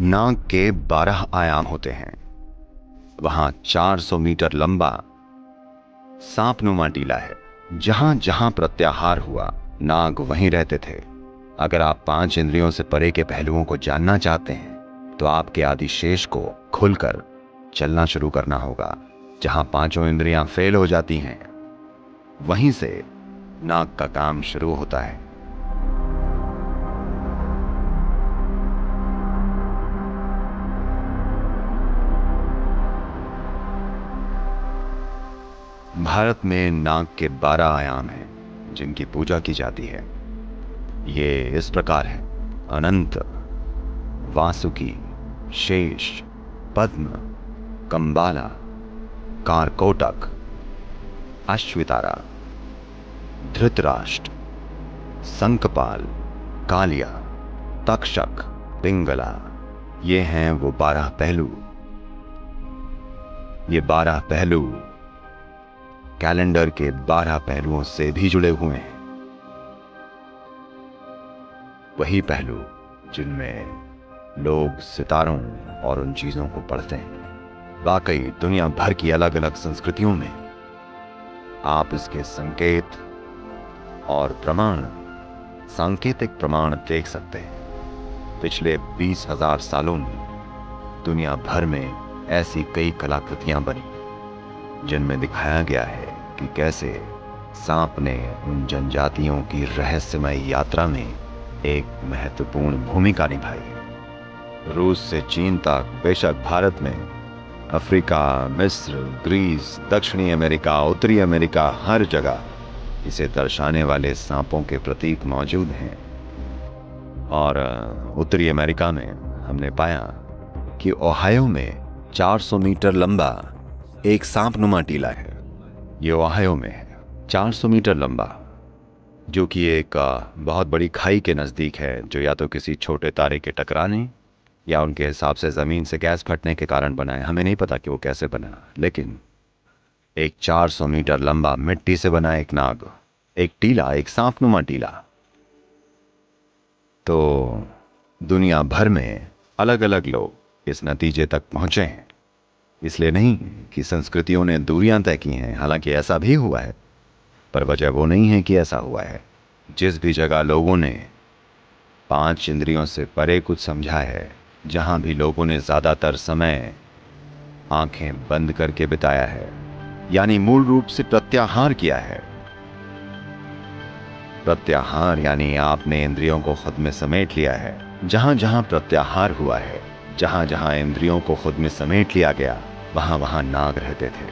नाग के 12 आयाम होते हैं। वहां 400 मीटर लंबा सांपनुमा टीला है। जहां जहां प्रत्याहार हुआ, नाग वहीं रहते थे। अगर आप 5 इंद्रियों से परे के पहलुओं को जानना चाहते हैं तो आपके आदिशेष को खुलकर चलना शुरू करना होगा। जहां पांचों इंद्रियां फेल हो जाती हैं, वहीं से नाग का काम शुरू होता है। भारत में नाग के 12 आयाम हैं जिनकी पूजा की जाती है। ये इस प्रकार है: अनंत, वासुकी, शेष, पद्म, कंबाला, कारकोटक, अश्वितारा, धृतराष्ट्र, संकपाल, कालिया, तक्षक, पिंगला। ये हैं वो 12 पहलू। ये 12 पहलू कैलेंडर के 12 पहलुओं से भी जुड़े हुए हैं। वही पहलू जिनमें लोग सितारों और उन चीजों को पढ़ते हैं। वाकई दुनिया भर की अलग अलग संस्कृतियों में आप इसके संकेत और प्रमाण, सांकेतिक प्रमाण देख सकते हैं। पिछले 20,000 सालों में दुनिया भर में ऐसी कई कलाकृतियां बनी जिनमें दिखाया गया है कि कैसे सांप ने उन जनजातियों की रहस्यमय यात्रा में एक महत्वपूर्ण भूमिका निभाई। रूस से चीन तक, बेशक भारत में, अफ्रीका, मिस्र, ग्रीस, दक्षिणी अमेरिका, उत्तरी अमेरिका, हर जगह इसे दर्शाने वाले सांपों के प्रतीक मौजूद हैं। और उत्तरी अमेरिका में हमने पाया कि ओहायो में 400 मीटर लंबा एक सांपनुमा टीला है। ये ओहायो में है, 400 मीटर लंबा, जो कि एक बहुत बड़ी खाई के नज़दीक है, जो या तो किसी छोटे तारे के टकराने या उनके हिसाब से ज़मीन से गैस फटने के कारण बना है। हमें नहीं पता कि वो कैसे बना, लेकिन एक 400 मीटर लंबा मिट्टी से बना एक नाग, एक टीला, एक सांपनुमा टीला। तो दुनिया भर में अलग अलग लोग इस नतीजे तक पहुंचे हैं। इसलिए नहीं कि संस्कृतियों ने दूरियां तय की हैं, हालांकि ऐसा भी हुआ है, पर वजह वो नहीं है कि ऐसा हुआ है। जिस भी जगह लोगों ने 5 इंद्रियों से परे कुछ समझा है, जहां भी लोगों ने ज़्यादातर समय आंखें बंद करके बिताया है, यानी मूल रूप से प्रत्याहार किया है। प्रत्याहार यानी आपने इंद्रियों को खुद में समेट लिया है। जहां जहां प्रत्याहार हुआ है, जहां जहां इंद्रियों को खुद में समेट लिया गया, वहां वहां नाग रहते थे।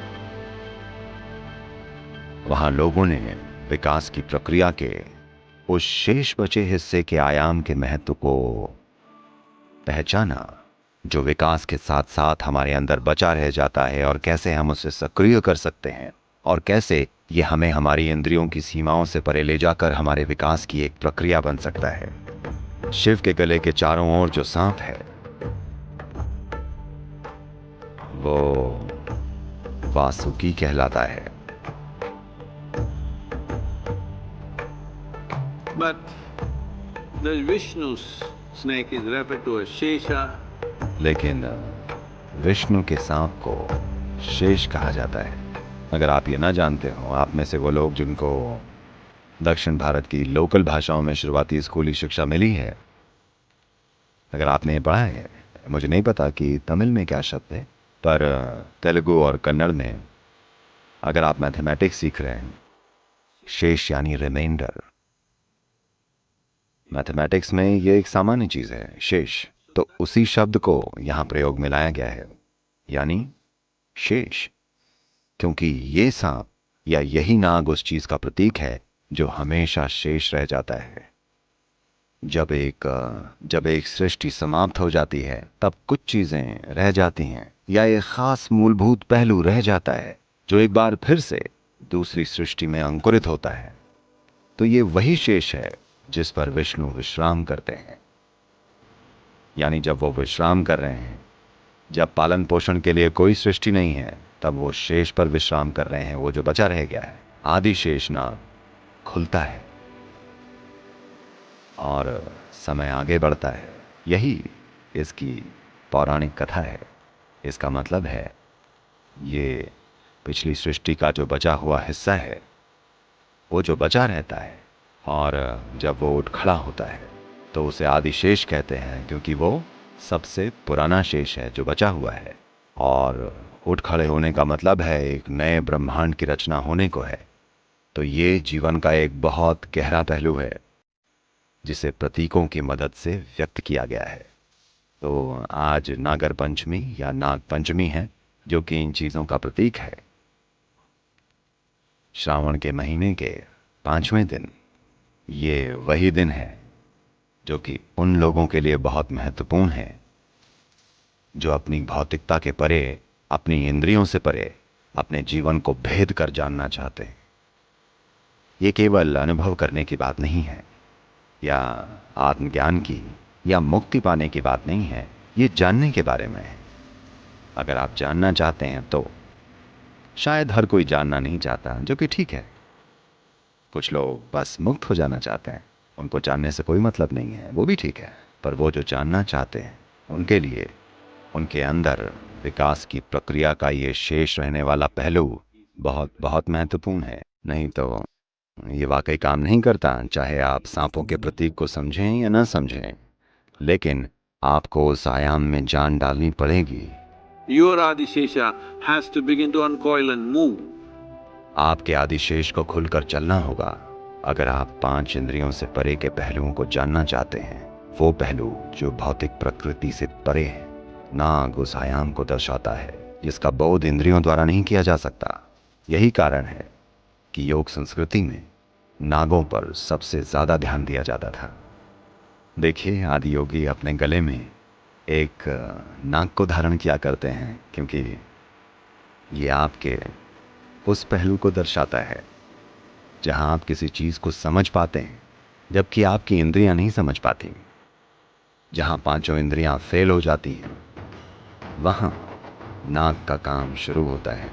वहां लोगों ने विकास की प्रक्रिया के उस शेष बचे हिस्से के आयाम के महत्व को पहचाना, जो विकास के साथ साथ हमारे अंदर बचा रह जाता है, और कैसे हम उसे सक्रिय कर सकते हैं, और कैसे ये हमें हमारी इंद्रियों की सीमाओं से परे ले जाकर हमारे विकास की एक प्रक्रिया बन सकता है। शिव के गले के चारों ओर जो सांप है, वो वासुकी कहलाता है। But the Vishnu's snake is referred to as Shesha. लेकिन विष्णु के सांप को शेष कहा जाता है। अगर आप ये ना जानते हो, आप में से वो लोग जिनको दक्षिण भारत की लोकल भाषाओं में शुरुआती स्कूली शिक्षा मिली है, अगर आपने पढ़ा है, मुझे नहीं पता कि तमिल में क्या शब्द है, पर तेलुगु और कन्नड़ में अगर आप मैथमेटिक्स सीख रहे हैं, शेष यानी रिमाइंडर। मैथमेटिक्स में ये एक सामान्य चीज़ है, शेष। तो उसी शब्द को यहाँ प्रयोग में लाया गया है, यानी शेष, क्योंकि ये सांप या यही नाग उस चीज का प्रतीक है जो हमेशा शेष रह जाता है। जब एक सृष्टि समाप्त हो जाती है, तब कुछ चीजें रह जाती हैं, या एक खास मूलभूत पहलू रह जाता है जो एक बार फिर से दूसरी सृष्टि में अंकुरित होता है। तो ये वही शेष है जिस पर विष्णु विश्राम करते हैं। यानी जब वो विश्राम कर रहे हैं, जब पालन पोषण के लिए कोई सृष्टि नहीं है, तब वो शेष पर विश्राम कर रहे हैं। वो जो बचा रह गया है, आदि शेष नाग, खुलता है और समय आगे बढ़ता है। यही इसकी पौराणिक कथा है। इसका मतलब है ये पिछली सृष्टि का जो बचा हुआ हिस्सा है, वो जो बचा रहता है और जब वो उठ खड़ा होता है तो उसे आदिशेष कहते हैं, क्योंकि वो सबसे पुराना शेष है जो बचा हुआ है। और उठ खड़े होने का मतलब है एक नए ब्रह्मांड की रचना होने को है। तो ये जीवन का एक बहुत गहरा पहलू है जिसे प्रतीकों की मदद से व्यक्त किया गया है। तो आज नागर पंचमी या नाग पंचमी है, जो कि इन चीज़ों का प्रतीक है। श्रावण के महीने के 5वें दिन ये वही दिन है जो कि उन लोगों के लिए बहुत महत्वपूर्ण है जो अपनी भौतिकता के परे, अपनी इंद्रियों से परे अपने जीवन को भेद कर जानना चाहते हैं। ये केवल अनुभव करने की बात नहीं है या आत्मज्ञान की या मुक्ति पाने की बात नहीं है, ये जानने के बारे में है। अगर आप जानना चाहते हैं तो शायद हर कोई जानना नहीं चाहता, जो कि ठीक है। कुछ लोग बस मुक्त हो जाना चाहते हैं, उनको जानने से कोई मतलब नहीं है, वो भी ठीक है। पर वो जो जानना चाहते हैं उनके लिए उनके अंदर विकास की प्रक्रिया का ये शेष रहने वाला पहलू बहुत बहुत महत्वपूर्ण है। नहीं तो ये वाकई काम नहीं करता, चाहे आप सांपों के प्रतीक को समझें या ना समझें। लेकिन आपको उस आयाम में जान डालनी पड़ेगी। Your Adishesha has to begin to uncoil and move. आपके आदिशेष को खुलकर चलना होगा अगर आप 5 इंद्रियों से परे के पहलुओं को जानना चाहते हैं। वो पहलू जो भौतिक प्रकृति से परे है। नाग उस आयाम को दर्शाता है जिसका बोध इंद्रियों द्वारा नहीं किया जा सकता। यही कारण है कि योग संस्कृति में नागों पर सबसे ज्यादा ध्यान दिया जाता था। देखिए, आदि योगी अपने गले में एक नाग को धारण किया करते हैं, क्योंकि ये आपके उस पहलू को दर्शाता है जहां आप किसी चीज को समझ पाते हैं जबकि आपकी इंद्रियां नहीं समझ पाती। जहां 5 इंद्रियां फेल हो जाती हैं, वहां नाग का काम शुरू होता है।